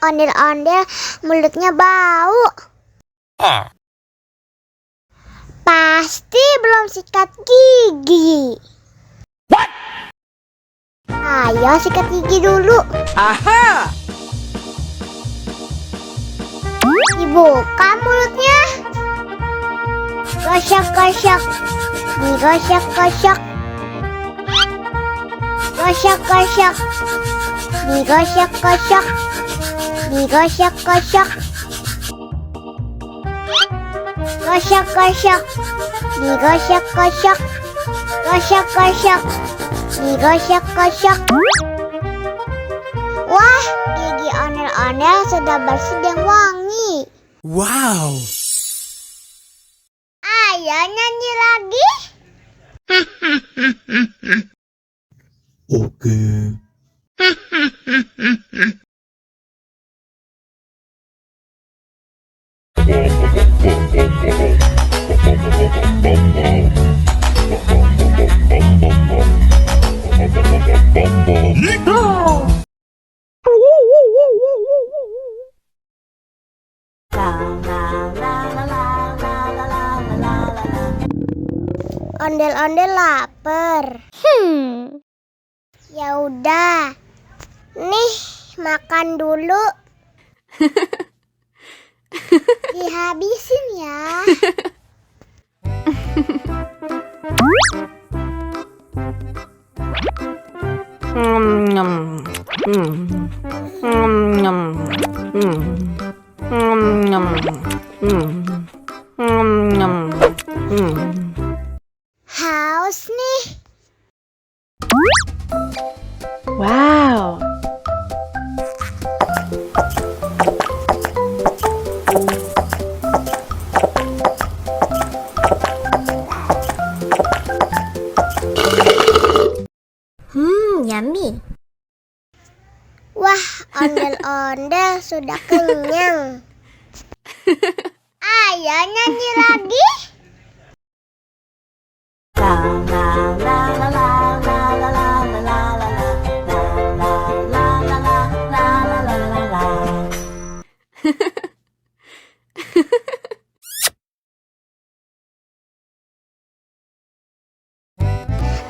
ondel-ondel mulutnya bau. Pasti belum sikat gigi. What? Ayo sikat gigi dulu. Aha! Dibuka mulutnya. Gosok-gosok. Digosok-gosok. Gosok-gosok. Digosok-gosok. Digosok-gosok. Gosok-gosok. Digosok-gosok. Gosok-gosok. Digosok-gosok. Wah, gigi ondel-ondel sudah bersih dan wangi. Wow! Ayo nyanyi lagi. Oke. Ondel-ondel lapar. Ya udah. Nih, makan dulu. Dihabisin ya. Haus nih. Wow. Yummy. Wah, ondel-ondel sudah kenyang. Ayo nyanyi lagi.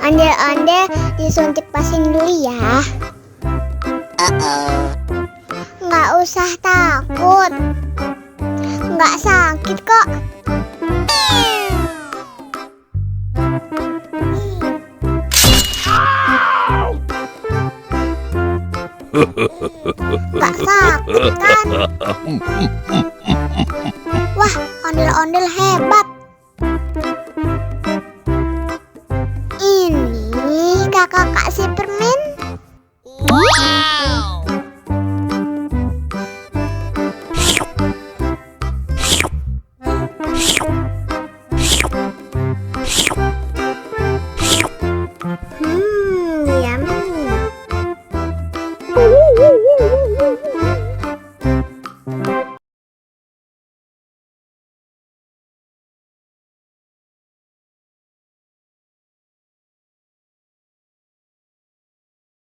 Ondel-ondel disuntik vaksin dulu ya. Nggak usah takut. Nggak sakit kok. Nggak sakit kan? Wah, ondel-ondel hebat.